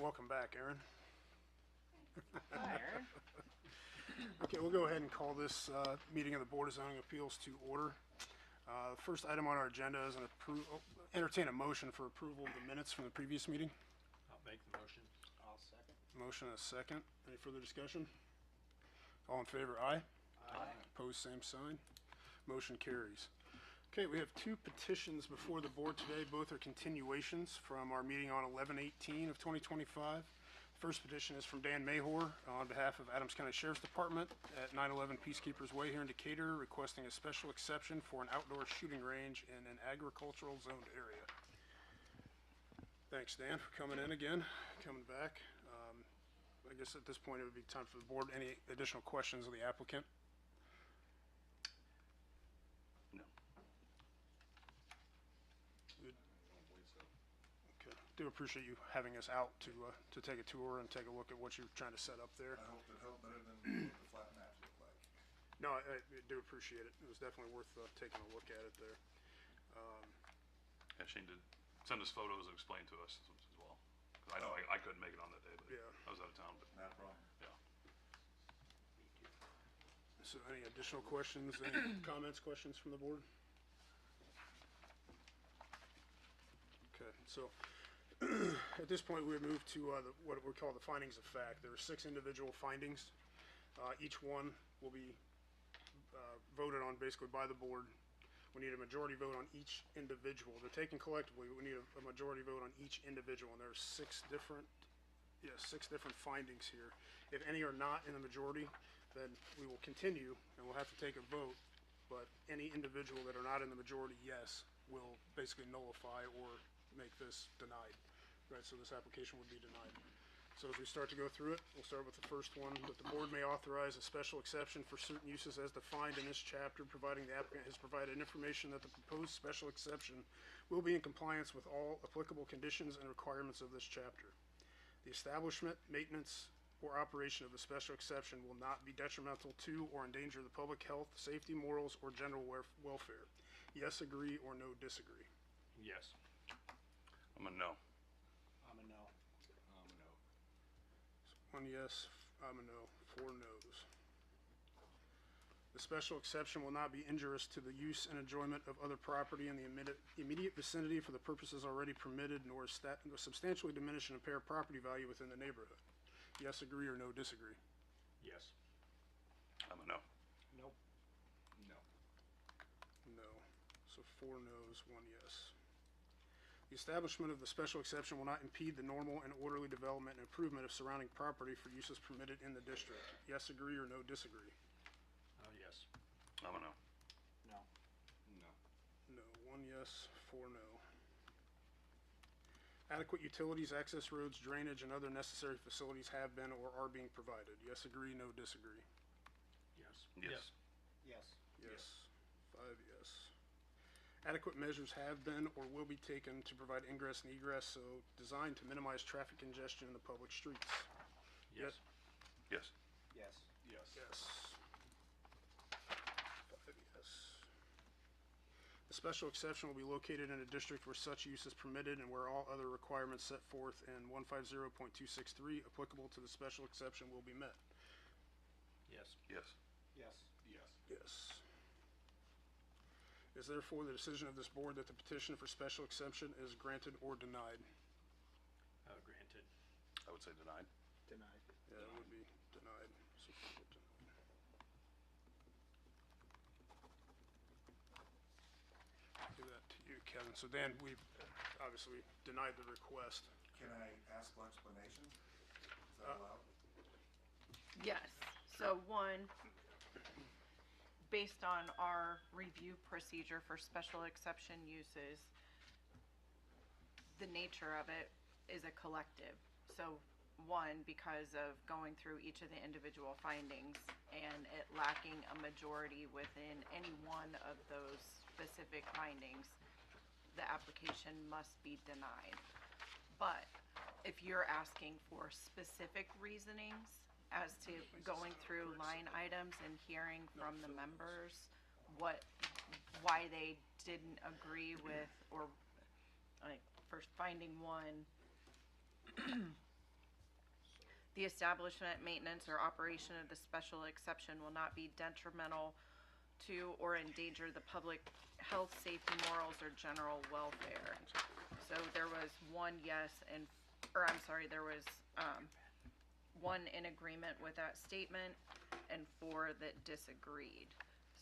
Welcome back, Aaron. Hi, Aaron. Okay, we'll go ahead and call this meeting of the Board of Zoning Appeals to order. The first item on our agenda is entertain a motion for approval of the minutes from the previous meeting. I'll make the motion. I'll second. Motion and a second. Any further discussion? All in favor, aye. Aye. Opposed, same sign. Motion carries. Okay, we have two petitions before the board today. Both are continuations from our meeting on 11/18 of 2025. First petition is from Dan Mahor on behalf of Adams County Sheriff's Department at 911 Peacekeepers Way here in Decatur, requesting a special exception for an outdoor shooting range in an agricultural zoned area. Thanks, Dan, for coming in again, coming back. I guess at this point it would be time for the board. Any additional questions of the applicant? No. Okay. Do appreciate you having us out to take a tour and take a look at what you're trying to set up there. I hope it helped better than what the flat maps look like. No, I do appreciate it. It was definitely worth taking a look at it there. Yeah, Shane did send us photos and explain to us as well. 'Cause I know I couldn't make it on that day, but Yeah. I was out of town, but Not a problem. yeah. So any additional questions, any comments, questions from the board? Okay, so at this point, we would move to what we call the findings of fact. There are 6 individual findings. Each one will be voted on basically by the board. We need a majority vote on each individual. They're taken collectively, but we need a majority vote on each individual, and there are 6 different findings here. If any are not in the majority, then we will continue, and we'll have to take a vote, but any individual that are not in the majority, yes, will basically nullify or make this denied, right? So this application would be denied. So as we start to go through it, we'll start with the first one, that the board may authorize a special exception for certain uses as defined in this chapter, providing the applicant has provided information that the proposed special exception will be in compliance with all applicable conditions and requirements of this chapter. The establishment, maintenance, or operation of the special exception will not be detrimental to or endanger the public health, safety, morals, or general welfare. Yes, agree, or no, disagree. Yes. I'm a no. I'm a no. No. 1 yes, I'm a no, 4 no's. The special exception will not be injurious to the use and enjoyment of other property in the immediate vicinity for the purposes already permitted, nor substantially diminish and impair property value within the neighborhood. Yes, agree, or no, disagree. Yes. I'm a no. Nope. No. No. So 4 no's, 1 yes. The establishment of the special exception will not impede the normal and orderly development and improvement of surrounding property for uses permitted in the district. Yes, agree, or no, disagree. Yes. I'm a no. No. No. No. 1 yes, 4 no. Adequate utilities, access roads, drainage, and other necessary facilities have been or are being provided. Yes, agree, no, disagree. Yes. Yes. Yes. 5 yes. Adequate measures have been or will be taken to provide ingress and egress, so designed to minimize traffic congestion in the public streets. Yes. Yes. Yes. Yes. Yes. 5 yes. The special exception will be located in a district where such use is permitted and where all other requirements set forth in 150.263 applicable to the special exception will be met. Yes. Yes. Yes. Yes. Yes. It is therefore the decision of this board that the petition for special exception is granted or denied. Granted. I would say denied. Denied. Yeah, it would be denied. So denied. Do that to you, Kevin. So Dan, we've obviously denied the request. Can I ask for explanation? Is that allowed? Yes. So one, based on our review procedure for special exception uses, the nature of it is a collective. So one, because of going through each of the individual findings and it lacking a majority within any one of those specific findings, the application must be denied. But if you're asking for specific reasonings as to going through line items and hearing from the members why they didn't agree with, or like first finding one, The establishment, maintenance, or operation of the special exception will not be detrimental to or endanger the public health, safety, morals, or general welfare. So there was one yes and, or I'm sorry, there was, one in agreement with that statement and 4 that disagreed.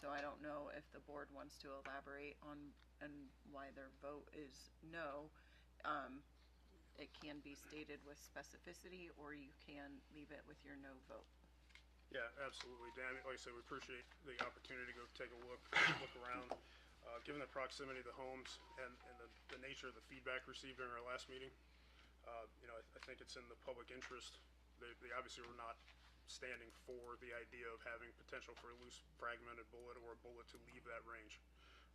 So I don't know if the board wants to elaborate on, and why their vote is no. It can be stated with specificity, or you can leave it with your no vote. Yeah, absolutely, Dan. Like I said, we appreciate the opportunity to go take a look around. Given the proximity of the homes and the nature of the feedback received during our last meeting, you know, I think it's in the public interest. They obviously were not standing for the idea of having potential for a loose fragmented bullet or a bullet to leave that range,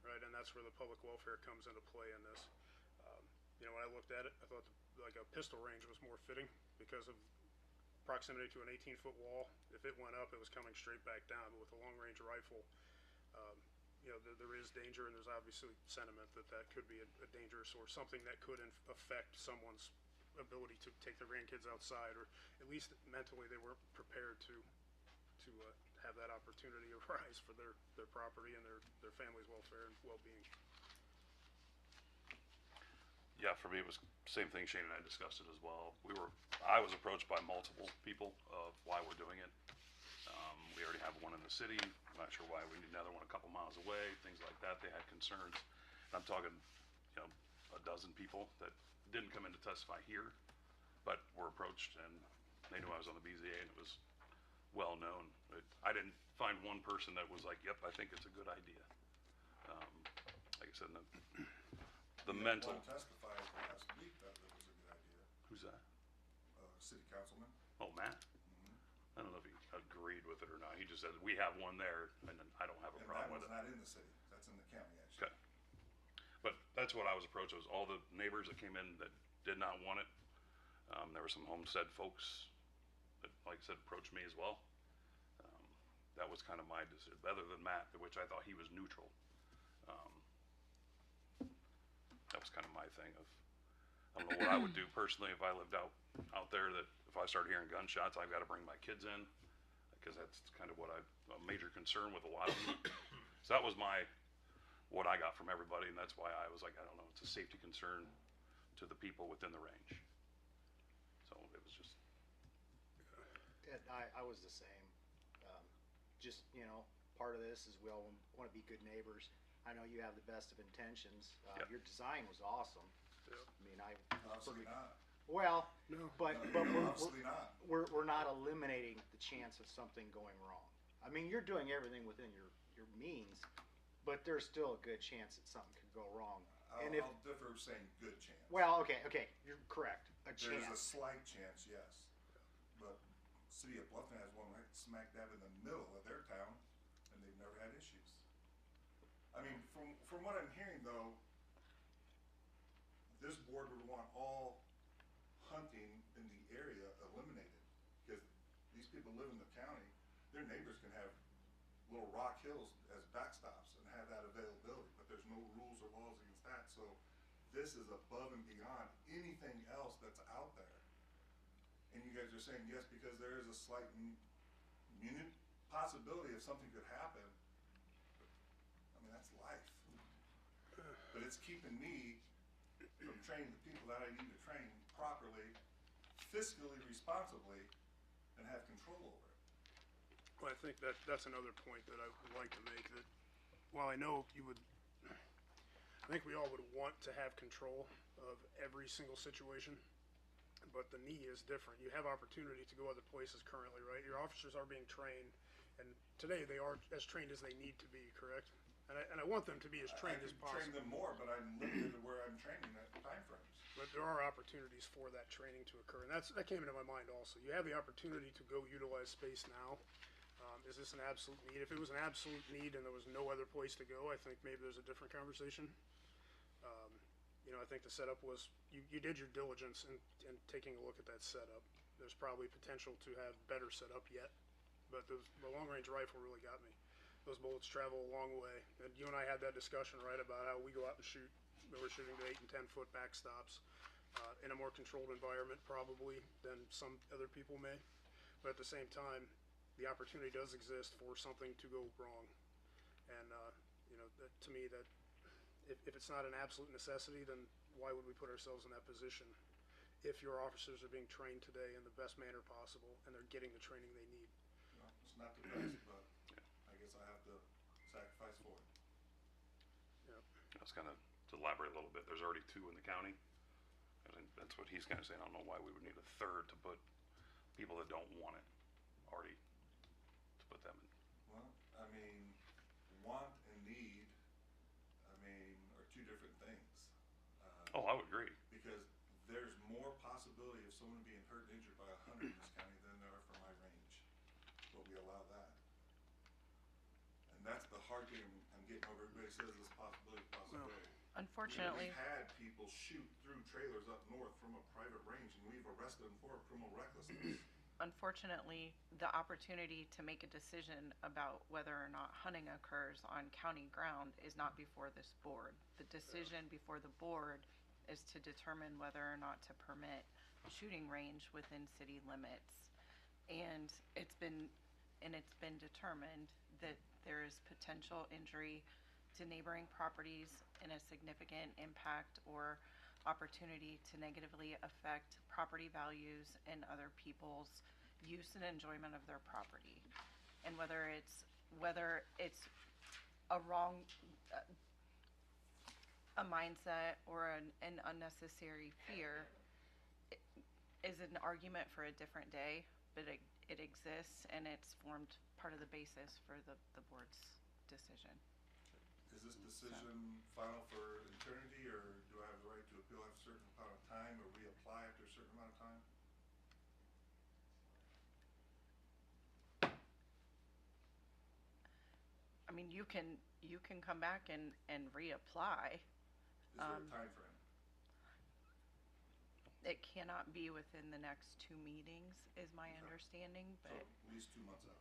right? And that's where the public welfare comes into play in this. You know, when I looked at it, I thought like a pistol range was more fitting because of proximity to an 18-foot wall. If it went up, it was coming straight back down. But with a long-range rifle, you know, there is danger, and there's obviously sentiment that could be a dangerous source, something that could affect someone's ability to take their grandkids outside, or at least mentally they weren't prepared to have that opportunity arise for their property and their family's welfare and well-being. Yeah, for me, it was same thing. Shane and I discussed it as well. I was approached by multiple people of why we're doing it. We already have one in the city. I'm not sure why we need another one a couple miles away, things like that. They had concerns. And I'm talking, you know, a dozen people that didn't come in to testify here, but were approached, and they knew I was on the BZA, and it was well known. I didn't find one person that was like, yep, I think it's a good idea. Like I said, the mental. One testified last week that it was a good idea. Who's that? City councilman. Oh, Matt. I don't know if he agreed with it or not. He just said, we have one there, and then I don't have a And that problem one's with it. not in the city. That's in the county, actually. Okay. But that's what I was approached, was all the neighbors that came in that did not want it. There were some homestead folks that, like I said, approached me as well. That was kind of my decision, other than Matt, which I thought he was neutral. That was kind of my thing of, I don't know what I would do personally if I lived out there, that if I started hearing gunshots, I've got to bring my kids in, because that's kind of what a major concern with a lot of them. So that was what I got from everybody, and that's why I was like, I don't know, it's a safety concern to the people within the range. So it was just, Ted, I was the same. Just, you know, part of this is we all want to be good neighbors. I know you have the best of intentions. Yep. Your design was awesome. Yeah. I mean, Obviously not. well, No. but Obviously not. we're not eliminating the chance of something going wrong. I mean, you're doing everything within your means, but there's still a good chance that something could go wrong. And if, I'll differ saying good chance. well, okay, you're correct. A There's a chance. slight chance, yes. But City of Bluffton has one right smack dab in the middle of their town, and they've never had issues. I mean, from what I'm hearing though, this board would want all hunting in the area eliminated, because these people live in the county, their neighbors can have little rock hills as backstops and have that availability, but there's no rules or laws against that, so this is above and beyond anything else that's out there. And you guys are saying yes because there is a slight possibility of something could happen. I mean, that's life. But it's keeping me from training the people that I need to train properly, fiscally responsibly, and have control over it. Well, I think that's another point that I would like to make, that while I know I think we all would want to have control of every single situation, but the knee is different. You have opportunity to go other places currently, right? Your officers are being trained, and today they are as trained as they need to be, correct? And I want them to be as trained as I could train possible. them more, but I'm limited to where I'm training at timeframes. But there are opportunities for that training to occur, and that came into my mind also. You have the opportunity to go utilize space now. Is this an absolute need? If it was an absolute need and there was no other place to go, I think maybe there's a different conversation. You know, I think the setup was, you did your diligence in taking a look at that setup. There's probably potential to have better setup yet, but the long-range rifle really got me. Those bullets travel a long way, and you and I had that discussion, right, about how we go out and shoot. We're shooting to 8 and 10 foot backstops. in a more controlled environment probably than some other people may. But at the same time, the opportunity does exist for something to go wrong. And, to me, that if it's not an absolute necessity, then why would we put ourselves in that position? If your officers are being trained today in the best manner possible and they're getting the training they need. Well, it's not the best, but I guess I have to sacrifice for it. That's kind of, to elaborate a little bit, there's already 2 in the county. I think that's what he's kind of saying. I don't know why we would need a third to put people that don't want it already, to put them in. Well, I mean, want and need, are two different things. Oh, I would agree. Because there's more possibility of someone being hurt and injured by 100 in this county than there are from my range. But we allow that. And that's the hard thing I'm getting over. Everybody says this possibility. Unfortunately, We've had people shoot through trailers up north from a private range, and we've arrested them for criminal recklessness. unfortunately, the opportunity to make a decision about whether or not hunting occurs on county ground is not before this board. The decision before the board is to determine whether or not to permit shooting range within city limits. And it's been determined that there is potential injury to neighboring properties and a significant impact or opportunity to negatively affect property values and other people's use and enjoyment of their property. And whether it's a wrong, a mindset or an unnecessary fear is an argument for a different day, but it exists and it's formed part of the basis for the board's decision. Is this decision final for eternity, or do I have the right to appeal after a certain amount of time, or reapply after a certain amount of time? I mean, you can come back and reapply. Is there a time frame? It cannot be within the next 2 meetings, is my understanding, So but, at least 2 months out.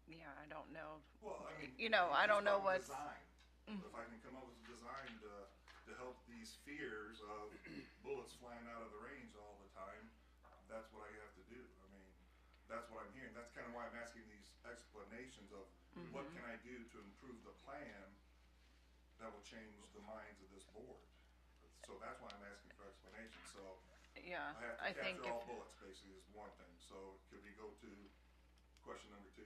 yeah, I don't know. Well, I mean. I don't know what's. what's, If I can come up with a design to help these fears of bullets flying out of the range all the time, that's what I have to do. I mean, that's what I'm hearing. That's kind of why I'm asking these explanations of what can I do to improve the plan that will change the minds of this board. So that's why I'm asking for explanations. So yeah, I I have to think capture if, all bullets, basically, is one thing. So could we go to question number 2?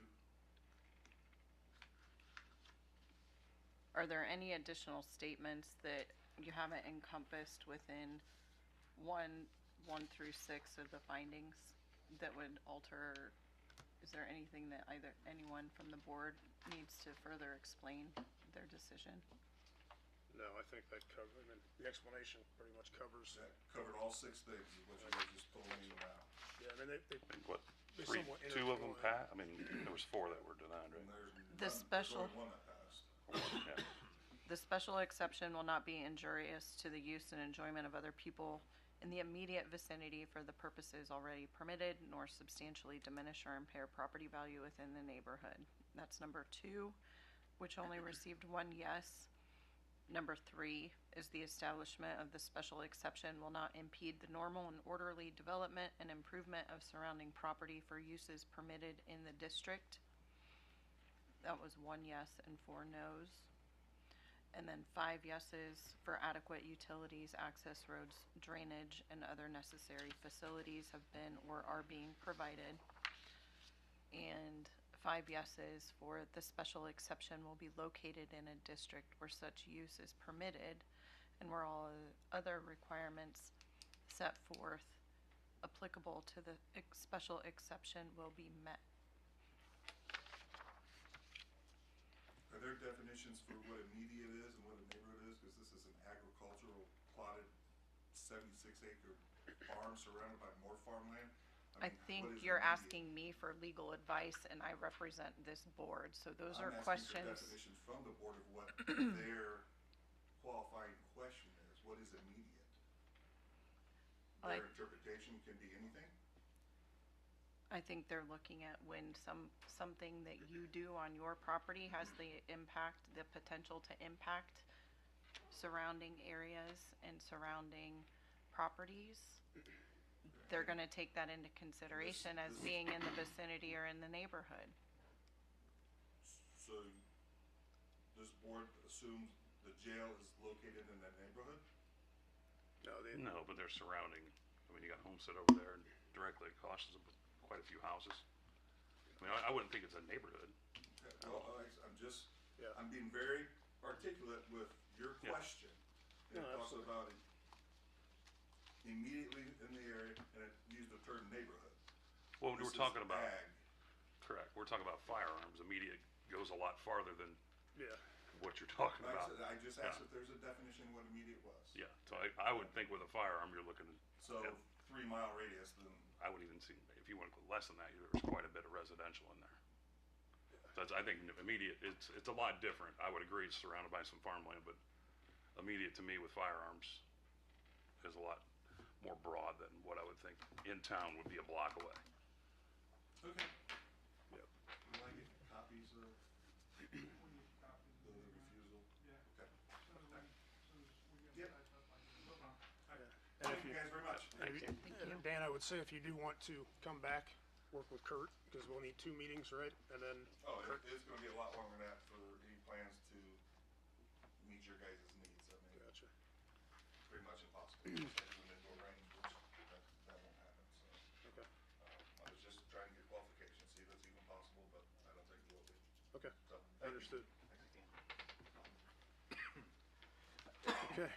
are there any additional statements that you haven't encompassed within 1 through 6 of the findings that would alter? Is there anything that anyone from the board needs to further explain their decision? No, I think that the explanation pretty much covers. That covered all 6 things, is what you guys just told me now. Yeah, I mean, I think what, They're 3, somewhat 2 of them intertwined. passed? I mean, there was 4 that were denied, And right? there's special- only one that passed. Yeah. The special exception will not be injurious to the use and enjoyment of other people in the immediate vicinity for the purposes already permitted, nor substantially diminish or impair property value within the neighborhood. That's number 2, which only received 1 yes. Number 3 is the establishment of the special exception will not impede the normal and orderly development and improvement of surrounding property for uses permitted in the district. That was 1 yes and 4 no's. And then 5 yeses for adequate utilities, access roads, drainage, and other necessary facilities have been or are being provided. And 5 yeses for the special exception will be located in a district where such use is permitted and where all other requirements set forth applicable to the special exception will be met. Are there definitions for what immediate is and what a neighborhood is? Because this is an agricultural plotted 76-acre farm surrounded by more farmland. I mean, think what is you're immediate? asking me for legal advice and I represent this board, so those are I'm asking for questions. definitions from the board of what their qualifying question is. What is immediate? Like- Their interpretation can be anything? I think they're looking at when something that you do on your property has the potential to impact surrounding areas and surrounding properties, they're gonna take that into consideration as being in the vicinity or in the neighborhood. So, this board assumes the jail is located in that neighborhood? No, they, No, but they're surrounding, I mean, you got Homestead over there and directly across is quite a few houses. I mean, I wouldn't think it's a neighborhood. Okay, well, I'm just, Yeah. I'm being very articulate with your Yeah. question. No, It talks absolutely. about it immediately in the area, and it used the term neighborhood. Well, we're This is talking about, ag. correct, we're talking about firearms. Immediate goes a lot farther than yeah, what you're talking Like I about. said, I just asked Yeah. if there's a definition of what immediate was. Yeah, so I would think with a firearm, you're looking, So, Yeah. 3 mile radius, then, I would even see, if you went less than that, there's quite a bit of residential in there. So I think immediate, it's a lot different. I would agree, it's surrounded by some farmland, but immediate to me with firearms is a lot more broad than what I would think in town would be a block away. okay. Yep. Will I get copies of the refusal? Yeah. Okay. Yep. and Thank if you you, guys very much. and if you- and Dan, I would say if you do want to come back, work with Kurt, because we'll need 2 meetings, right? And then, Oh, it's gonna be a lot longer than that for any plans to meet your guys' needs. I mean, gotcha. pretty much impossible, especially when they go range, which that won't happen, so. Okay, I was just trying to get qualification, see if it's even possible, but I don't think it will be, okay, so. thank you. understood. Okay,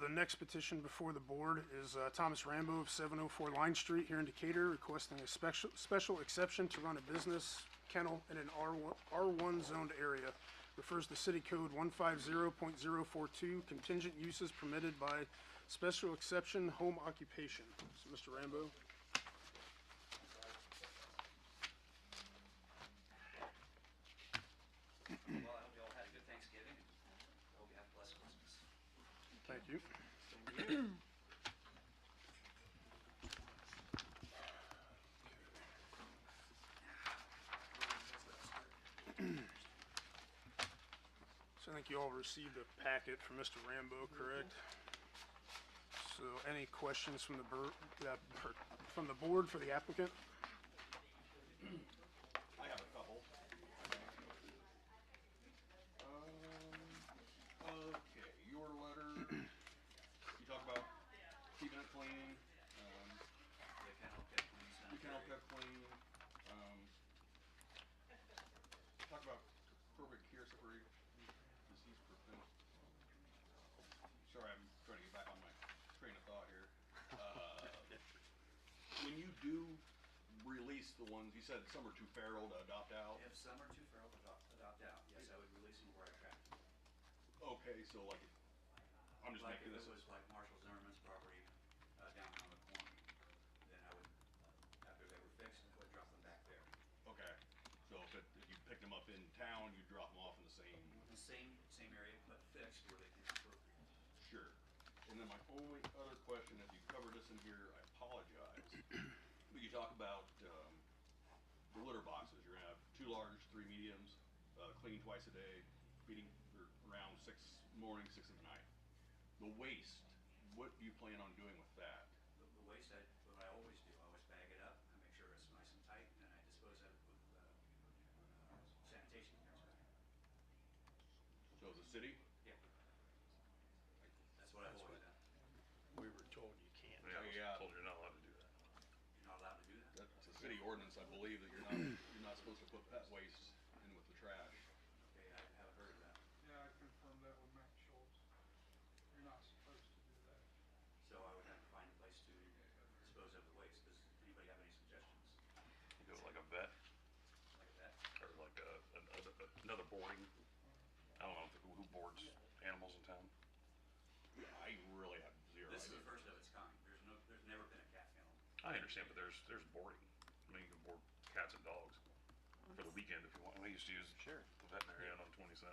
the next petition before the board is Thomas Rambo of 704 Line Street here in Decatur, requesting a special exception to run a business kennel in an R1 zoned area. Refers to City Code 150.042, contingent uses permitted by special exception home occupation. So, Mr. Rambo? Well, I hope you all had a good Thanksgiving, and I hope you have a blessed Christmas. Thank you. So I think you all received a packet from Mr. Rambo, correct? So any questions from the from the board for the applicant? I have a couple. Okay, your letter, you talk about keeping it clean, The kennel kept clean, the kennel sanitary. kept clean, talk about perfect care separation, deceased prevent. Sorry, I'm trying to get back on my train of thought here. When you do release the ones, you said some are too feral to adopt out. If some are too feral to adopt out, yes, I would release them where I trapped them. Okay, so like, I'm just Like if making it this. was like Marshall Zimmerman's property, down on the corner, then I would, after they were fixed, I would drop them back there. Okay, so if you picked them up in town, you drop them off in the same. The same area, but fixed where they can be appropriate. Sure. And then my only other question, if you covered this in here, I apologize. But you talk about, the litter boxes. You're gonna have 2 large, 3 mediums, clean twice a day, feeding for around 6 morning, 6 in the night. The waste, what do you plan on doing with that? The waste, what I always do, I always bag it up, I make sure it's nice and tight, and then I dispose of it with, sanitation comes back. So the city? Yeah. That's what I've always done. We were told you can't. Yeah, I was Yeah. told you're not allowed to do that. You're not allowed to do that. That's a city ordinance, I believe, that you're not supposed to put pet waste in with the trash. Okay, I haven't heard of that. Yeah, I confirmed that with Matt Schultz. You're not supposed to do that. So I would have to find a place to dispose of the waste. Does anybody have any suggestions You go like a vet like that? or like another boarding. I don't know who boards animals in town. I really have zero This is idea. the first of its kind. There's never been a cat kennel. I understand, but there's boarding. I mean, you can board cats and dogs for the weekend if you want. I used to use the veterinary out on 27.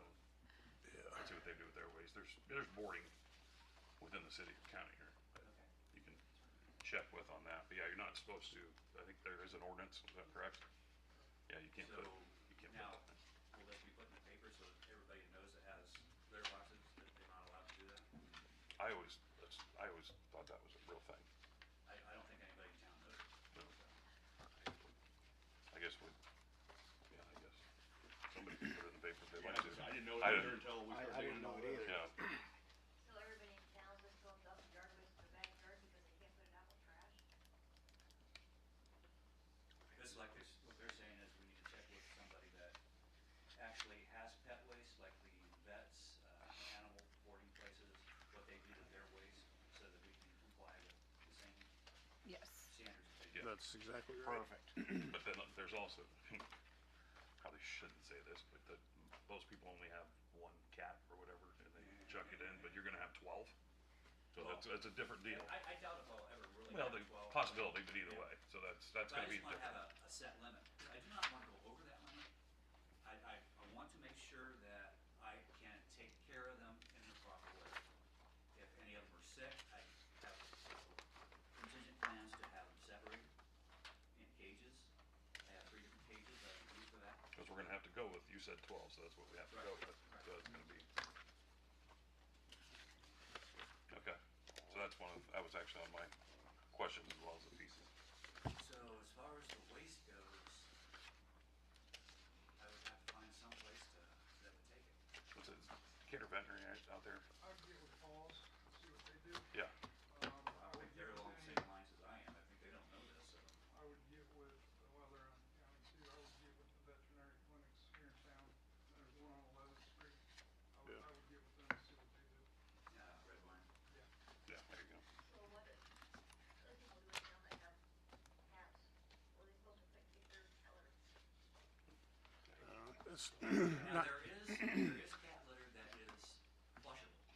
Yeah. Let's see what they do with their waste. There's boarding within the city and county here. That Okay. you can check with on that. But yeah, you're not supposed to. I think there is an ordinance. Is that correct? Yeah, you can't So put. You can't now, put that. will this be put in the paper so that everybody knows that has litter boxes, that they're not allowed to do that? I always thought that was a real thing. I don't think anybody in town knows. I guess somebody could put it in the paper if they'd Yeah, like to. I didn't know I it didn't- either until we I started digging didn't know into it it. either. Yeah, So everybody in town just fills up yard waste in their backyard because they can't put it out with trash? This, like this, what they're saying is we need to check with somebody that actually has pet waste, like the vets, animal boarding places, what they do with their waste, so that we can comply with the same Yes. standards that they do. Yeah. That's exactly right. Perfect. but then there's also, probably shouldn't say this, but that most people only have one cat or whatever, and they chuck it in, but you're gonna have 12. So Well, that's a different deal. I doubt if I'll ever really Well, have the 12. possibility, but either Yeah. way, so that's But gonna I be just wanna different. have a set limit. I do not wanna go over that limit. I want to make sure that I can take care of them in the proper way. If any of them are sick, I have contingent plans to have them separated in cages. I have 3 different cages that I can use for that. Because we're gonna have to go with, you said 12, so that's what we have to go Right, with. right. So it's gonna be. Okay, so that's that was actually on my questions as well as the pieces. So as far as the waste goes, I would have to find some place that would take it. What's it, Gator Veterinary out there? I would get with Paul's, see what they do. Yeah, I I would think get they're with along the any, same lines as I am. I think they don't know this, so. I would get with, well, they're on county too, I would get with the veterinary clinics here in town. There's one on 11th Street. Yeah. I would get with them and see what they do. Red wine. Yeah. yeah, there you go. So what if, other people do in town that have cats, what are they supposed to pick their color? It's Now, not, there is cat litter that is flushable.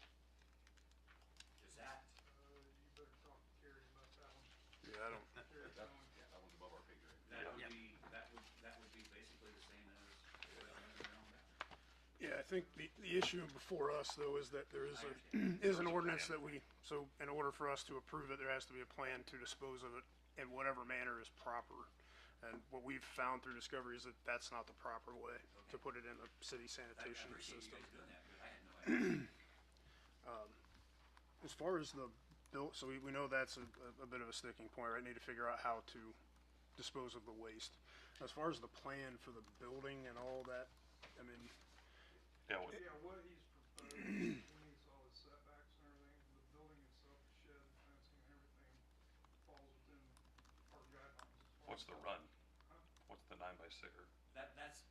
Is that, You better talk to Carrie about that one. yeah, I don't, Carrie's the only Yeah, that one's above our pay grade. that would be basically the same as what I do around that. yeah, I think the issue before us though is that there is I is understand. an There's a ordinance plan. that so in order for us to approve it, there has to be a plan to dispose of it in whatever manner is proper. And what we've found through discovery is that that's not the proper way to put it in a city I sanitation appreciate you system. guys doing that, but I had no idea. As far as the bill, so we know that's a bit of a sticking point, right? Need to figure out how to dispose of the waste. As far as the plan for the building and all that, I mean, Yeah, Yeah, what he's proposed, he meets all his setbacks and everything, the building itself, the shed, the fencing and everything falls within our guidelines as far what's as. the run? Huh? What's the 9x6 or? That's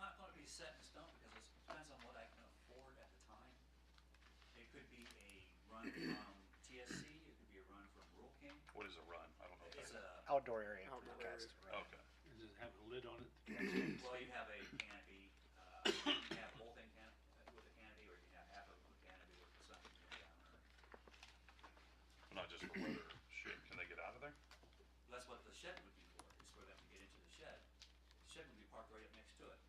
not gonna be set in stone because it depends on what I can afford at the time. It could be a run from TSC, it could be a run from Rural King. What is a run? I don't know. What It's that a, Outdoor area for Outdoor the cats area. to run. Okay. Does it have a lid on it? The cat stays? well, you have a canopy, you can have the whole thing with a canopy, or you can have half of it with a canopy with the sun coming down, or, Not just for weather shit. Can they get out of there? that's what the shed would be for, is for them to get into the shed. The shed would be parked right up next to it,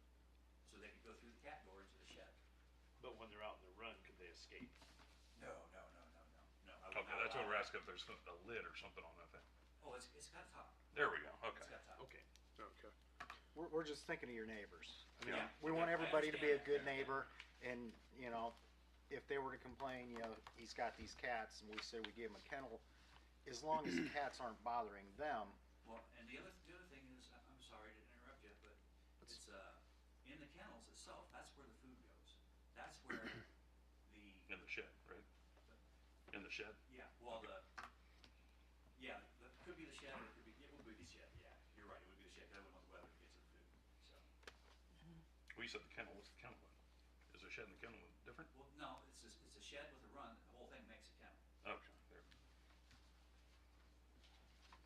so they could go through the cat door into the shed. But when they're out in the run, could they escape? No. I would Okay, not that's what allow we're that. asking if there's a lid or something on that thing. Oh, it's got a top. There we go. Okay. It's got a top. Okay. okay. We're just thinking of your neighbors. I mean, Yeah. we want I everybody to be a understand good that. neighbor and, you know, if they were to complain, you know, he's got these cats and we say we gave him a kennel, as long as the cats aren't bothering them, Well, and the other thing is, I'm sorry to interrupt you, but it's, in the kennels itself, that's where the food goes. That's where In the shed, right? In the shed? yeah, well, could be the shed, or it would be the shed, yeah. You're right, it would be the shed, 'cause I wouldn't want the weather to get to the food, so. We said the kennel. What's the kennel one? Is the shed and the kennel one different? Well, no, it's a shed with a run, the whole thing makes a kennel. Okay, there.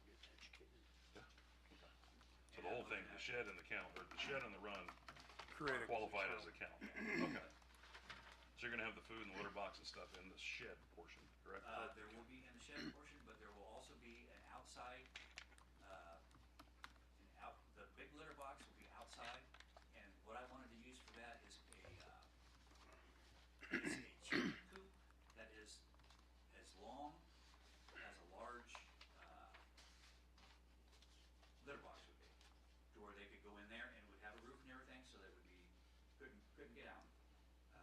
Get educated. So the whole thing, the shed and the kennel, or the shed and the run Create a qualified as a kennel. Okay. So you're gonna have the food and the litter box and stuff in the shed portion, correct? There will be in the shed portion, but there will also be an outside, the big litter box will be outside, and what I wanted to use for that is it's a chicken coop that is as long as a large, litter box would be, to where they could go in there and it would have a roof and everything, so they would couldn't get out.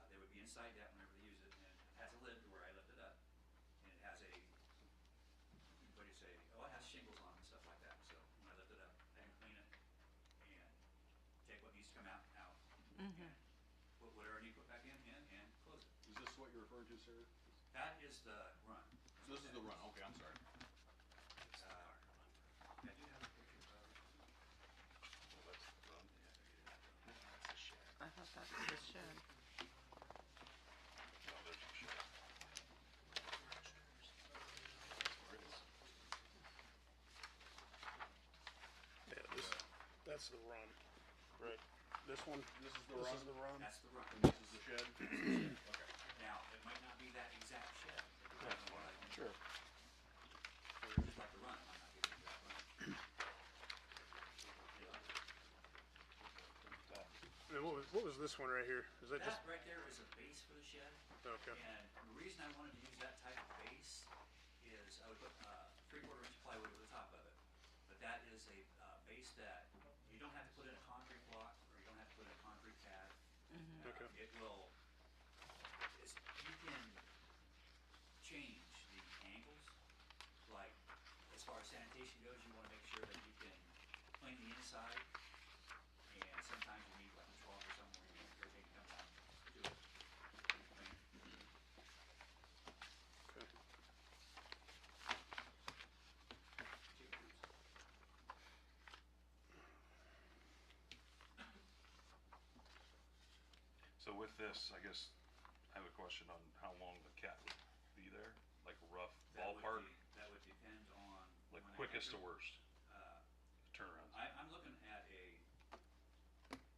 They would be inside that whenever they use it, and it has a lid to where I let just come out, Mm-hmm. and put whatever you need to put back in, and close it. Is this what you're referring to, sir? That is the run. This is the run, okay, I'm sorry. I do have a picture of. Well, that's the run. I thought that was the shed. No, there's the shed. Where it is. Yeah, that's the run, right? This one, This is the this run? is the run. That's the run. And this is the shed? Okay. Now, it might not be that exact shed. It depends on what I can. Sure. Just like the run, it might not be the exact run. And what was this one right here? Is that just, That right there is a base for the shed. okay, And the reason I wanted to use that type of base is I would put 3/4 inch plywood over the top of it. But that is a base that you don't have to put in a concrete block, or you don't have to put in a concrete pad. okay. It will, you can change the angles, like, as far as sanitation goes, you wanna make sure that you can clean the inside. And sometimes you need like a trough or something where you can everything come down to it. Clean it. Okay. So with this, I guess, I have a question on how long the cat would be there, like a rough ballpark, That would depend on. like when I quickest to get worst Uh, turnarounds. I'm looking at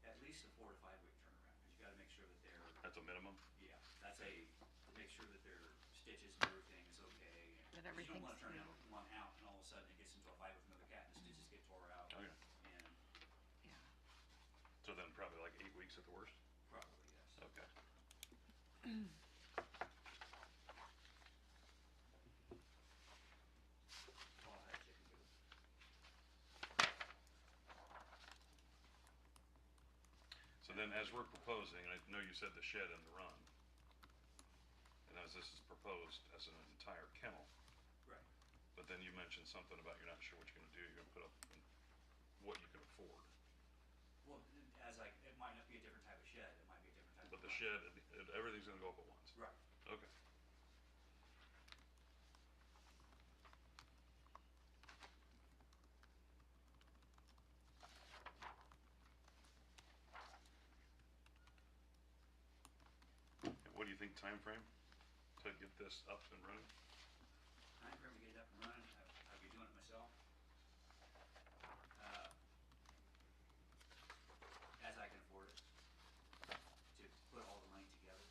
at least a 4 to 5 week turnaround, cause you gotta make sure that they're, That's a minimum? yeah, to make sure that their stitches and everything is okay. That 'Cause you don't wanna everything's turn sealed. one out and all of a sudden it gets into a fight with another cat and the stitches get tore out. Oh, yeah. And Yeah. So then probably like 8 weeks at the worst? probably, yes. Okay. I'll have chicken coop. So then as we're proposing, I know you said the shed and the run, and as this is proposed as an entire kennel, Right. but then you mentioned something about you're not sure what you're gonna do, you're gonna put up what you can afford. Well, it might not be a different type of shed, it might be a different type of. But the run. shed, everything's gonna go up at once? Right. Okay. And what do you think timeframe to get this up and running? Time frame to get it up and running, I'll be doing it myself. Uh, As I can afford it, to put all the money together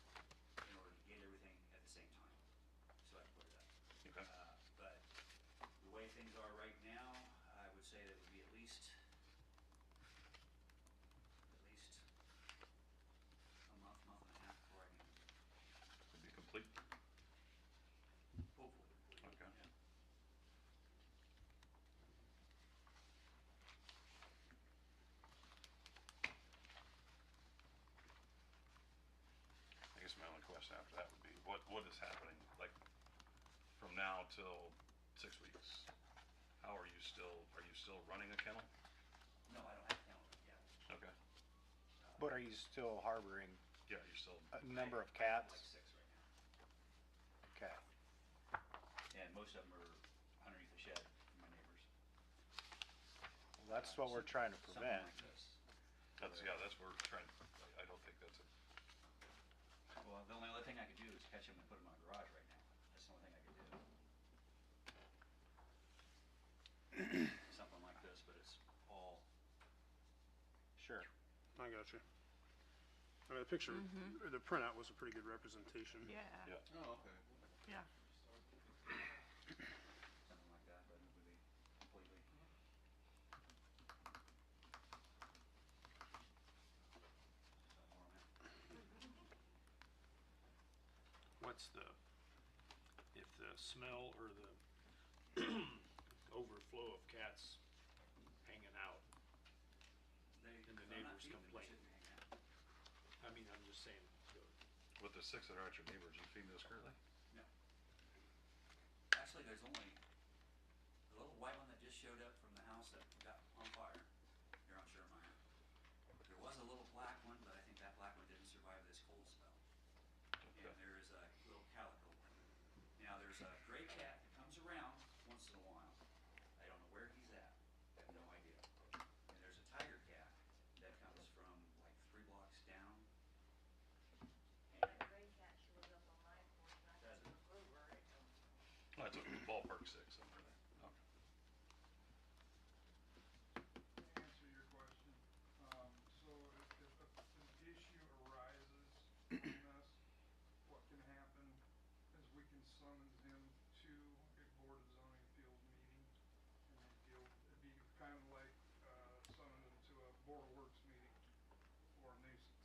in order to get everything at the same time, so I can put it up. Okay. But the way things are right now, I would say that it would be at least a month, month and a half before I can To be complete? hopefully complete. Okay. Yeah. I guess my only question after that would be, what is happening, like, from now till 6 weeks? Are you still running a kennel? No, I don't have to count it yet. Okay. But are you still harboring Yeah, you're still, a number of I have cats? like 6 right now. Okay. And most of them are underneath the shed from my neighbors. Well, that's what we're trying to Something prevent. like this. that's what we're trying, I don't think that's a, Well, the only other thing I could do is catch them and put them in a garage right now. That's the only thing I could do. Something like this, but it's all, Sure. I got you. I mean, the picture, or the printout was a pretty good representation. Yeah. yeah. Oh, okay. Yeah. something like that, but it would be completely. What's if the smell or the overflow of cats hanging out, And the neighbors complain. I mean, I'm just saying, With the 6 that are at your neighbors, you feed those currently? No. Actually, there's only the little white one that just showed up from the house that got on fire here on Sherman. There was a little Well, that's a ballpark 6 somewhere there. Okay. To answer your question, so if an issue arises between us, what can happen is we can summons him to a Board of Zoning Appeals meeting, and they deal, it'd be kind of like, summoning him to a Board of Works meeting for a nuisance.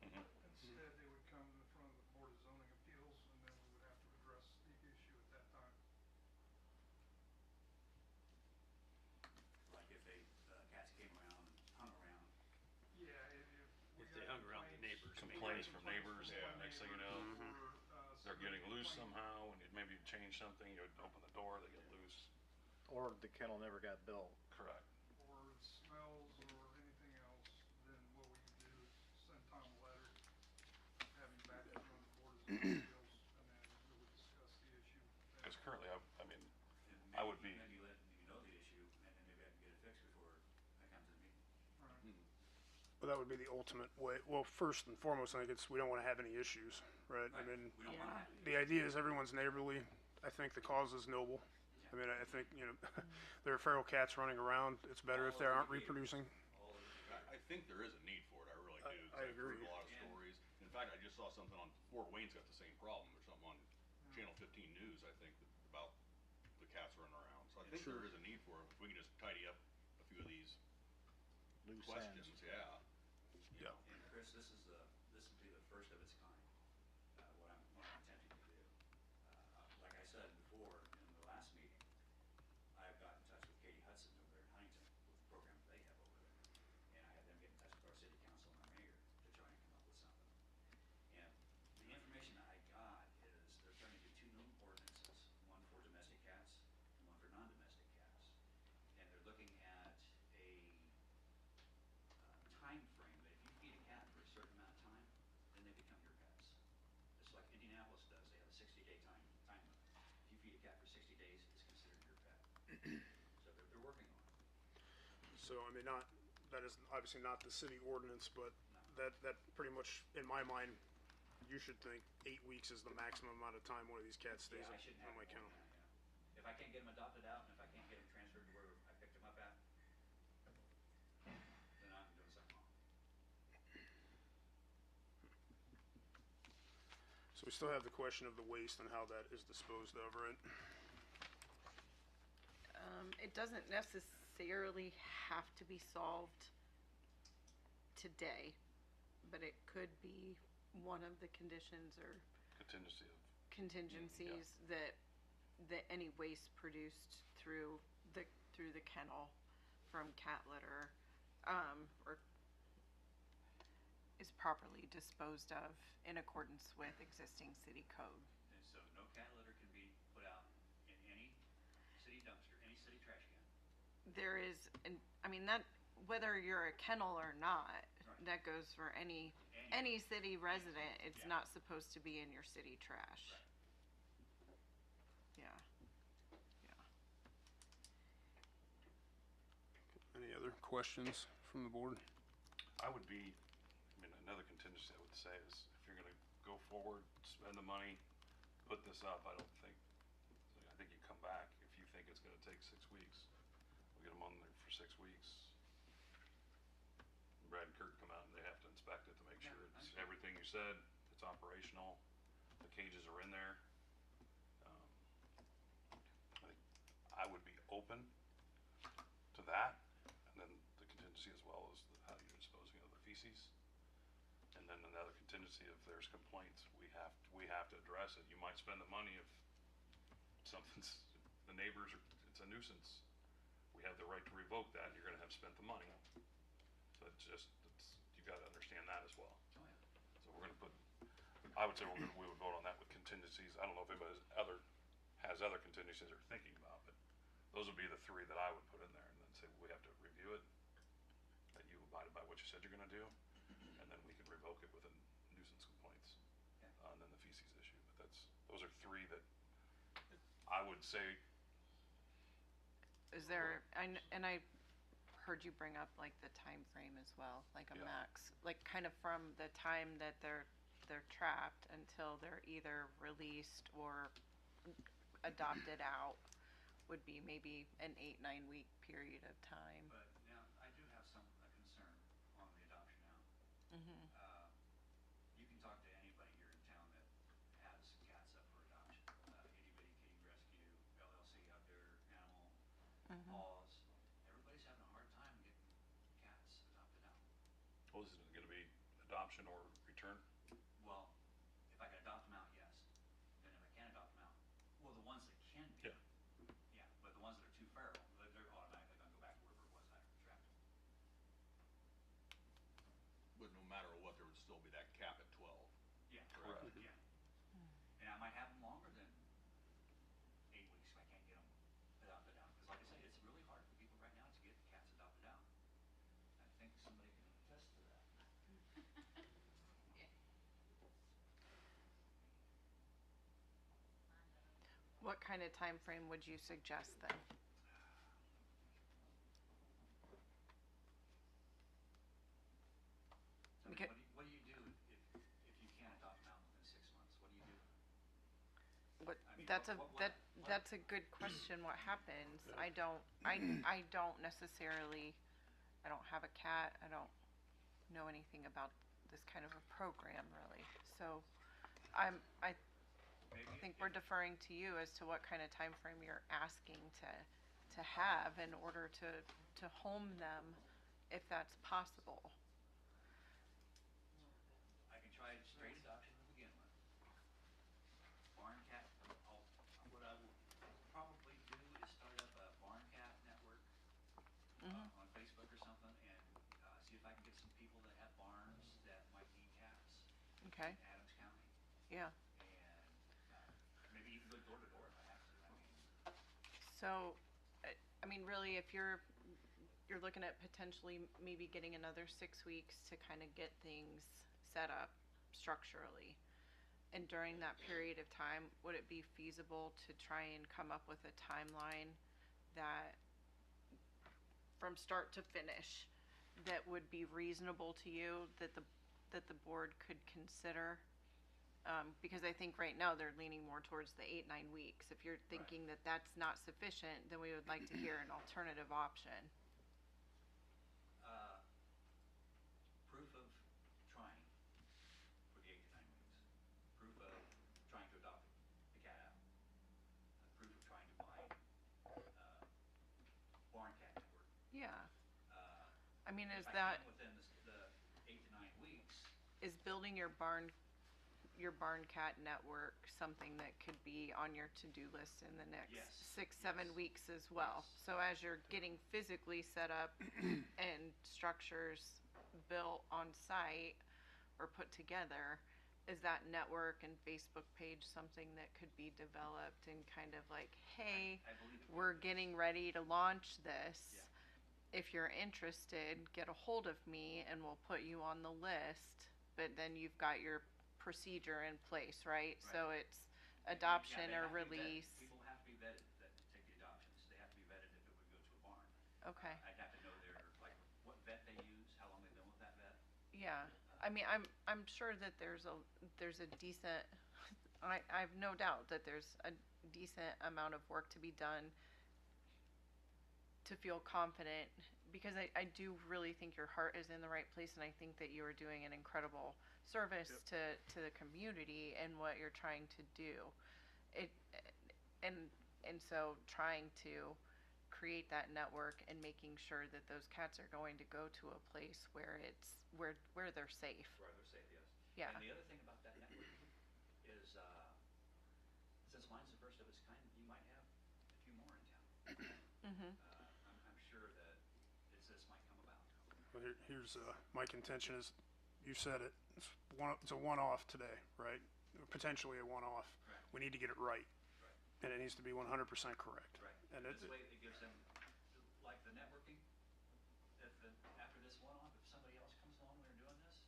Mhm. Instead, they would come in front of the Board of Zoning Appeals, and then we would have to address the issue at that time. Like if they, cats came around and hung around, Yeah, if we If got they hung around the complaints- neighbors. Complaints from neighbors, from and next thing you know, neighbors or, they're getting somebody loose complaining. somehow, and maybe you change something, you would open the door, they get loose. Or the kennel never got built. Correct. Or it smells or anything else, then what we can do is send Tom a letter, have him back in front of the Board of Zoning Appeals, and then we would discuss the issue. then. Because currently, I mean, and I would maybe, be- maybe let you know the issue, and then maybe I can get it fixed before I come to the meeting. Right. Well, that would be the ultimate way. Well, first and foremost, I think it's, we don't wanna have any issues, right? I Right. mean, We don't wanna Yeah. have any the idea is everyone's neighborly. I think the cause is noble. I mean, I think, you know, there are feral cats running around. It's better if they aren't reproducing. all of it. I think there is a need for it, I really do. 'Cause I I've heard agree. a lot of Yeah. stories. In fact, I just saw something on Fort Wayne's got the same problem, or something on Channel 15 News, I think, about the cats running around. So I think there is a need for it, if we can just tidy up a few of these Loose questions, ends. yeah. You Yeah. know. And Chris, this would be the first of its kind, what I'm attempting to do. Like I said before, in the last meeting, I've got in touch with Katie Hudson over there in Huntington with the program they have over there. And I had them get in touch with our city council and our mayor to try and come up with something. And the information I got is they're trying to do 2 new ordinances, one for domestic cats and one for non-domestic cats. And they're looking at a time frame that if you feed a cat for a certain amount of time, then they become your pets. It's like Indianapolis does, they have a 60-day time limit. If you feed a cat for 60 days, it's considered your pet. So they're working on it. So, I mean, that is obviously not the city ordinance, but No. that pretty much, in my mind, you should think 8 weeks is the maximum amount of time one of these cats stays Yeah, I shouldn't on have my more kennel. than that, yeah. If I can't get them adopted out, and if I can't get them transferred to where I picked them up at, then I'm doing something wrong. So we still have the question of the waste and how that is disposed of, right? It doesn't necessarily have to be solved today, but it could be one of the conditions or Contingency of, contingencies that any waste produced through the kennel from cat litter, or is properly disposed of in accordance with existing city code. And so no cat litter can be put out in any city dumpster, any city trash can. There is, I mean, that, whether you're a kennel or not, Right. that goes for any city resident, it's Yeah. not supposed to be in your city trash. Right. Yeah, yeah. Any other questions from the board? I would be, I mean, another contingency I would say is, if you're gonna go forward, spend the money, put this up, I think you come back, if you think it's gonna take 6 weeks, we'll get them on there for 6 weeks. Brad and Kurt come out and they have to inspect it to make Yeah, sure I it's understand. everything you said, it's operational, the cages are in there. I think I would be open to that, and then the contingency as well as how you're disposing of the feces. And then another contingency, if there's complaints, we have to address it. You might spend the money if something's, the neighbors are, it's a nuisance. We have the right to revoke that, you're gonna have spent the money. So you gotta understand that as well. Oh, yeah. So we're gonna put, I would say we would vote on that with contingencies. I don't know if anybody has other contingencies they're thinking about, but those would be the 3 that I would put in there, and then say, we have to review it, that you abided by what you said you're gonna do, and then we can revoke it with a nuisance complaints. Yeah. And then the feces issue, but those are 3 that I would say, Is there, and I heard you bring up like the time frame as well, like a Yeah. max, like kind of from the time that they're trapped until they're either released or adopted out would be maybe an 8-9 week period of time. But now, I do have a concern on the adoption out. Mm-hmm. You can talk to anybody here in town that has cats up for adoption. Itty Bitty Kitty Rescue, LLC Outdoor Animal, Mm-hmm. Paws. Everybody's having a hard time getting cats adopted out. Well, is it gonna be adoption or return? Well, if I can adopt them out, yes. Then if I can't adopt them out, well, the ones that can be. Yeah. Yeah, but the ones that are too feral, they're automatically gonna go back to wherever it was I trapped them. But no matter what, there would still be that cap at 12. Yeah, Correct. yeah. And I might have them longer than 8 weeks if I can't get them adopted out. Because like I said, it's really hard for people right now to get cats adopted out. I think somebody can attest to that. What kind of time frame would you suggest then? I mean, Okay. what do you do if you can't adopt them out within 6 months? What do you do? What, I mean, that's what- that's a good question. What happens? I don't necessarily, I don't have a cat. I don't know anything about this kind of a program really. So I Maybe think we're deferring to you as to what kind of time frame you're asking to have in order to home them, if that's possible. I can try straight adoption to begin with. Barn cat, what I will probably do is start up a barn cat network on Facebook or something, and see if I can get some people that have barns that might need cats Okay. in Adams County, Yeah. and maybe even go door to door if I have to. I mean, So, I mean, really, if you're looking at potentially maybe getting another 6 weeks to kind of get things set up structurally. And during that period of time, would it be feasible to try and come up with a timeline that from start to finish that would be reasonable to you, that the board could consider? Because I think right now they're leaning more towards the 8-9 weeks. If you're thinking that that's not sufficient, then we would like to hear an alternative option. proof of trying for the 8 to 9 weeks. Proof of trying to adopt the cat out. Proof of trying to buy barn cat network. Yeah. I mean, is If I that, can within the 8 to 9 weeks, is building your barn cat network something that could be on your to-do list in the next Yes. 6-7 Yes. weeks as well? Yes. So as you're getting physically set up and structures built on site or put together, is that network and Facebook page something that could be developed and kind of like, hey, I believe it we're would. getting ready to launch this. Yeah. If you're interested, get a hold of me and we'll put you on the list. But then you've got your procedure in place, right? So it's adoption Yeah, or they have to be vetted. release. People have to be vetted that take the adoptions. They have to be vetted if it would go to a barn. Okay. I'd have to know like what vet they use, how long they've been with that vet. Yeah. I mean, I'm sure that there's a decent, I've no doubt that there's a decent amount of work to be done to feel confident, because I do really think your heart is in the right place, and I think that you are doing an incredible service to the community and what you're trying to do. And so trying to create that network and making sure that those cats are going to go to a place where where they're safe. Right, they're safe, yes. Yeah. And the other thing about that network is, since mine's the first of its kind, you might have a few more in town. Mm-hmm. I'm sure that this might come about. Well, here's my contention is, you said it, it's a one-off today, right? Potentially a one-off. Right. We need to get it right, Right, and it needs to be 100% correct. right. And This way it gives them, like the networking, after this one-off, if somebody else comes along and they're doing this,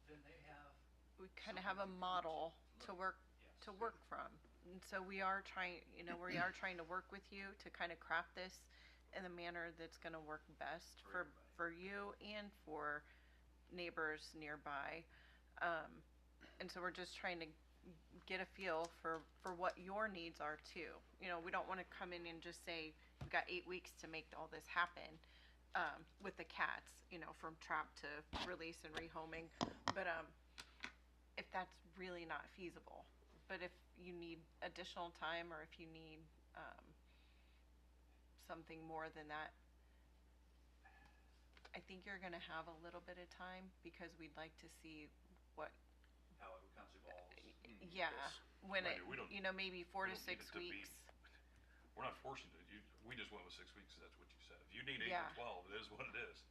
then they have, We kind of have a model to work yes. from. And so we are trying, we are trying to work with you to kind of craft this in the manner that's going to work best For for you and for neighbors nearby. And so we're just trying to get a feel for what your needs are too. You know, we don't wanna come in and just say, you've got 8 weeks to make all this happen, with the cats, you know, from trap to release and rehoming. But, if that's really not feasible, but if you need additional time, or if you need, something more than that, I think you're gonna have a little bit of time, because we'd like to see what, How it becomes evolved. yeah, when Right, it, we don't- you know, maybe 4 we to don't need 6 it to be- weeks. We're not forcing it. We just went with 6 weeks, 'cause that's what you said. If you need 8 Yeah. to 12, it is what it is.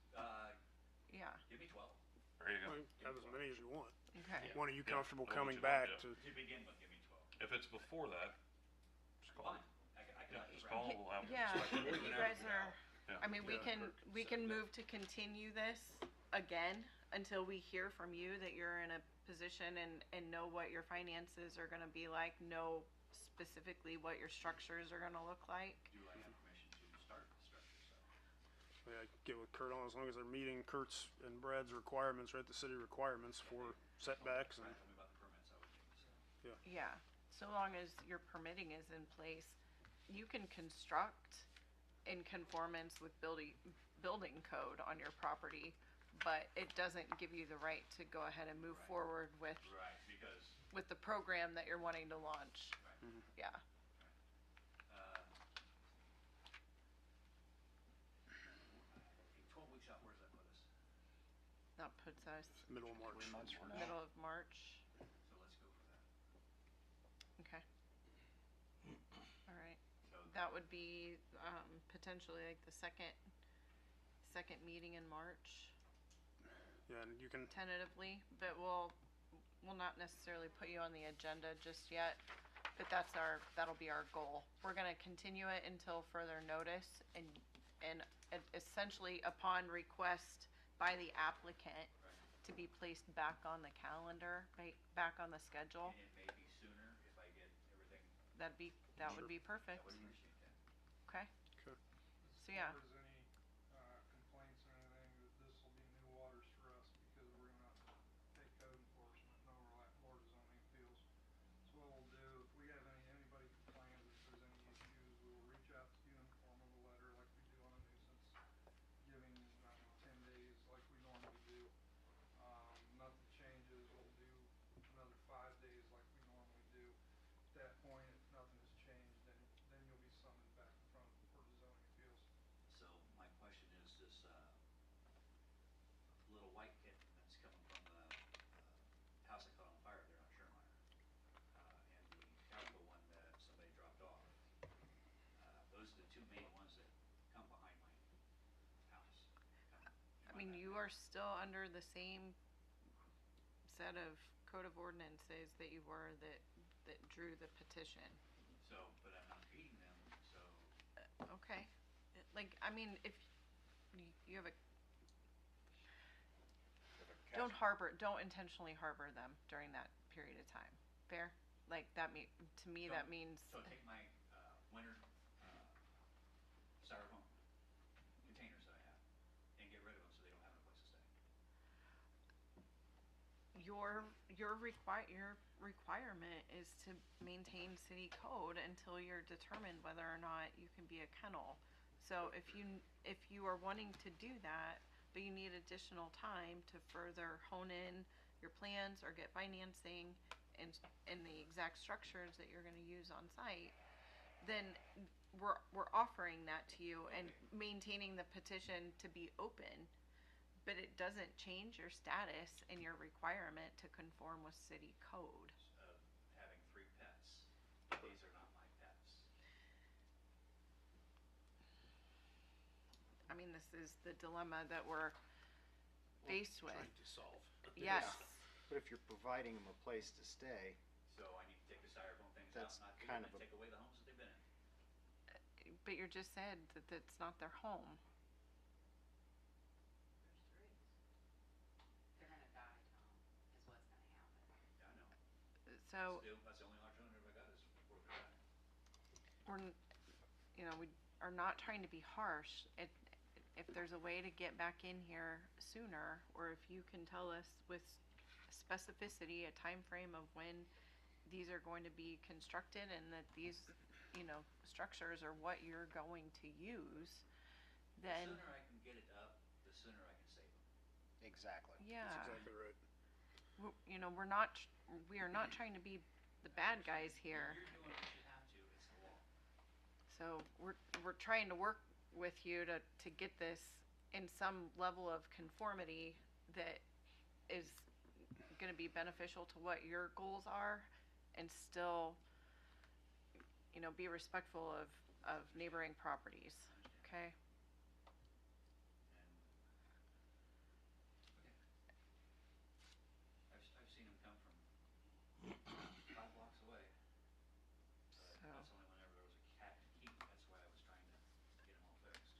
Yeah, Give me 12. There you go. Well, have as many as you want. okay. When are you Yeah, comfortable I want coming you to, back yeah. to, To begin with, give me 12. If it's before that, just call Fine. it. I can Yeah, let just you call run. it. We'll have it. Yeah, inspected. if you guys are, Yeah. I mean, we Yeah. can move to continue this again until we hear from you that you're in a position and know what your finances are gonna be like, know specifically what your structures are gonna look like. Do I have permission to start the structure, so? yeah, get with Kurt on, as long as they're meeting Kurt's and Brad's requirements, right, the city requirements for setbacks and, Tell me about the permits, I would think, so. Yeah, so long as your permitting is in place, you can construct in conformance with building code on your property, but it doesn't give you the right to go ahead and move Right. forward with Right, because, the program that you're wanting to launch. right. Yeah, Uh, 12 weeks out, where does that put us? that puts us middle of March. 3 months from now. middle of March. So let's go for that. Okay. All right, So that would be, potentially like the second meeting in March Yeah, and you can, tentatively, but we'll not necessarily put you on the agenda just yet, but that'll be our goal. We're gonna continue it until further notice, and essentially upon request by the applicant to be placed back on the calendar, back on the schedule. And it may be sooner if I get everything, That would be perfect. I would appreciate that. Okay, okay, so yeah, If there's any, complaints or anything, that this will be new waters for us, because we're gonna take code enforcement and overlap Board of Zoning Appeals. So what we'll do, if we have anybody complains, if there's any issues, we will reach out to you in the form of a letter like we do on a nuisance, giving, 10 days like we normally do. Nothing changes, we'll do another 5 days like we normally do. At that point, if nothing has changed, then you'll be summoned back in front of the Board of Zoning Appeals. So my question is, this, little white kitten that's coming from the, house that caught on fire there on Shermeyer, and the calico one that somebody dropped off, those are the two main ones that come behind my house. I mean, you are still under the same set of code of ordinances that you were that drew the petition. So, but I'm not feeding them, so, Okay, like, I mean, if you have don't intentionally harbor them during that period of time. Fair? Like, to me, that means, so take my, winter, styrofoam containers that I have and get rid of them so they don't have a place to stay. your requirement is to maintain city code until you're determined whether or not you can be a kennel. So if you are wanting to do that, but you need additional time to further hone in your plans or get financing and the exact structures that you're gonna use on site, then we're offering that to you and maintaining the petition to be open. But it doesn't change your status and your requirement to conform with city code. Of having 3 pets. These are not my pets. I mean, this is the dilemma that we're faced with. Trying to solve. Yes, But if you're providing them a place to stay, So I need to take the styrofoam things out, That's not feed kind them, of and a- take away the homes that they've been in. but you just said that that's not their home. There's 3. They're gonna die, Tom, is what's gonna happen. Yeah, I know. So That's the only alternative I got is for the guy. we are not trying to be harsh. If there's a way to get back in here sooner, or if you can tell us with specificity a time frame of when these are going to be constructed and that these, structures are what you're going to use, then, The sooner I can get it up, the sooner I can save them. Exactly. yeah. That's exactly right. We are not trying to be the bad guys here. You're doing what you have to, it's the law. So we're trying to work with you to get this in some level of conformity that is gonna be beneficial to what your goals are and still, be respectful of neighboring properties, okay? I've seen them come from 5 blocks away. But So- that's only whenever there was a cat and key, that's why I was trying to get them all fixed.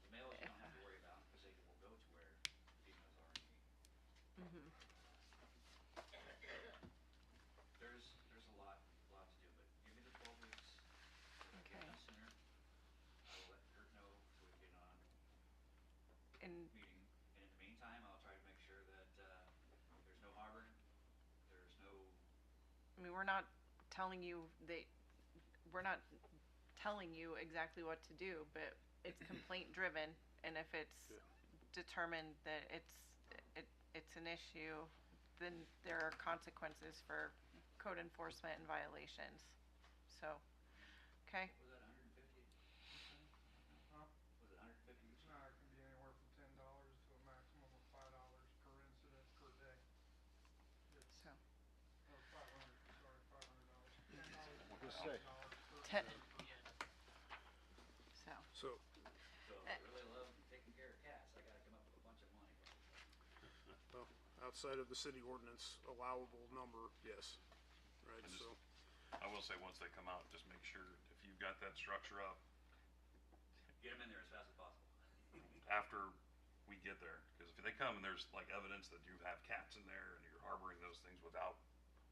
The mailers you don't have to worry about, because they will go to where the females are and the Mhm. There's a lot to do, but give me the 12 weeks. If I get it Okay. done sooner, I will let Kurt know so we can get on And meeting. And in the meantime, I'll try to make sure that, there's no harboring, there's no, I mean, we're not telling you exactly what to do, but it's complaint driven, and if it's Yeah. determined that it's an issue, then there are consequences for code enforcement and violations. So, okay, what was that, 150? Huh? Was it 150 each? No, it can be anywhere from $10 to a maximum of $5 per incident per day. It's, so, or 500, sorry, $500. $10 Just say. per Ten- incident per day. so, So, So if I really love taking care of cats, I gotta come up with a bunch of money. well, outside of the city ordinance allowable number, yes, right, And just- so, I will say, once they come out, just make sure if you've got that structure up, Get them in there as fast as possible. after we get there, because if they come and there's like evidence that you have cats in there and you're harboring those things without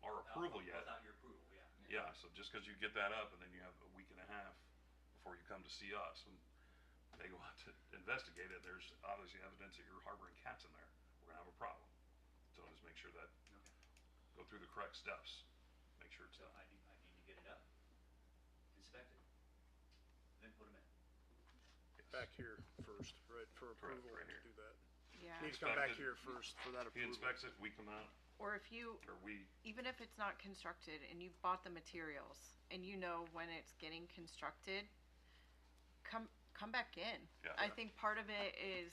our approval yet. Without your approval, yeah. Yeah, so just because you get that up and then you have a week and a half before you come to see us, and they go out to investigate it, there's obviously evidence that you're harboring cats in there, we're gonna have a problem. So just make sure that, Okay. go through the correct steps, make sure it's So done. I need to get it up, inspect it, then put them in. get back here first, right, for approval right to here. do that. yeah. Needs to come back Inspected. here first for that He approval. inspects it, we come out, Or if you, or we, even if it's not constructed and you've bought the materials and you know when it's getting constructed, come back in. Yeah. I think part of it is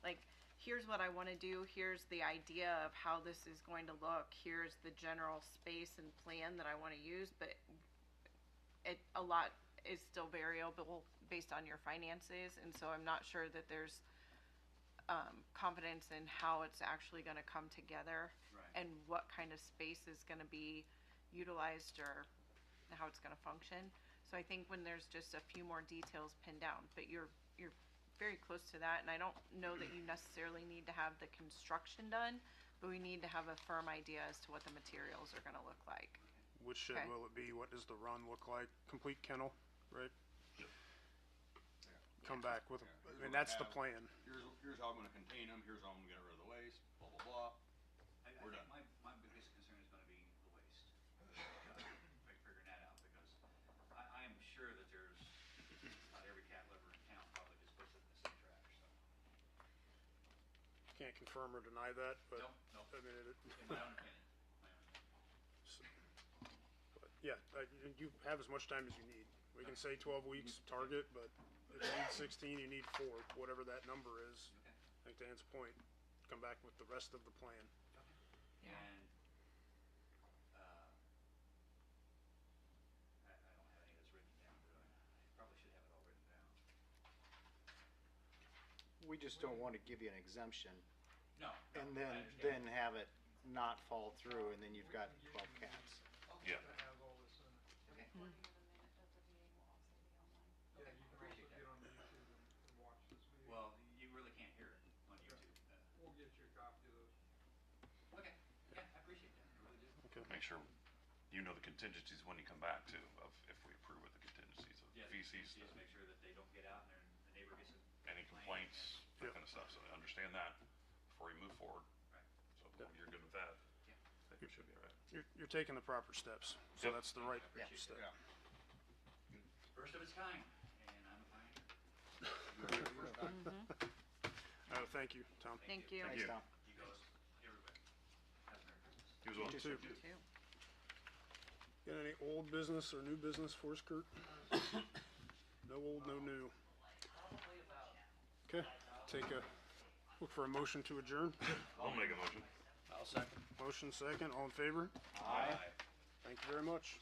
like, here's what I wanna do, here's the idea of how this is going to look, here's the general space and plan that I wanna use, but a lot is still variable based on your finances, and so I'm not sure that there's confidence in how it's actually gonna come together Right. and what kind of space is gonna be utilized or how it's gonna function. So I think when there's just a few more details pinned down, but you're very close to that, and I don't know that you necessarily need to have the construction done, but we need to have a firm idea as to what the materials are gonna look like. Which shed Okay. will it be? What does the run look like? Complete kennel, right? Come back with, Yeah, and that's the plan. Here's how I'm gonna contain them, here's how I'm gonna get rid of the waste, blah, blah, blah. I We're think done. my biggest concern is gonna be the waste. Figuring that out, because I am sure that there's, not every cat lover in town probably just puts it in the same trash, so. Can't confirm or deny that, but, No, I mean, in my own opinion, but, yeah, you have as much time as you need. We can say 12 weeks target, but if you need 16, you need 4, whatever that number is. Okay. I think to Ann's point, come back with the rest of the plan. Yeah. And, I don't have any of this written down, do I? I probably should have it all written down. We just don't wanna give you an exemption No, no, and I then understand. have it not fall through and then you've got 12 cats. yeah. That has all this in it. Okay. Recording of the minute of the meeting will also be online. Yeah, Okay, you can also appreciate get that. on YouTube and watch this video. Well, you really can't hear it on YouTube. We'll get you a copy of those. Okay, yeah, I appreciate that, I really do. Okay. Make sure you know the contingencies when you come back too, of if we approve of the contingencies of Yeah, feces, just make sure that they don't get out and the neighbor gets a. any complaints, that Yep. kind of stuff, so I understand that before you move forward. Right. So Yep. you're good with that? Yeah. I think we should be all right. you're taking the proper steps, so Yep. that's the right Yeah. step. Yeah. First of its kind, and I'm a pioneer. Thank you, Tom. Thank you. Thanks, you. Tom. You guys, everybody, have a Merry Christmas. You as well. You too. You too. Got any old business or new business for us, Kurt? No old, no new. Probably about Okay, look for a motion to adjourn. I'll make a motion. I'll second. Motion second, all in favor? Aye. Thank you very much.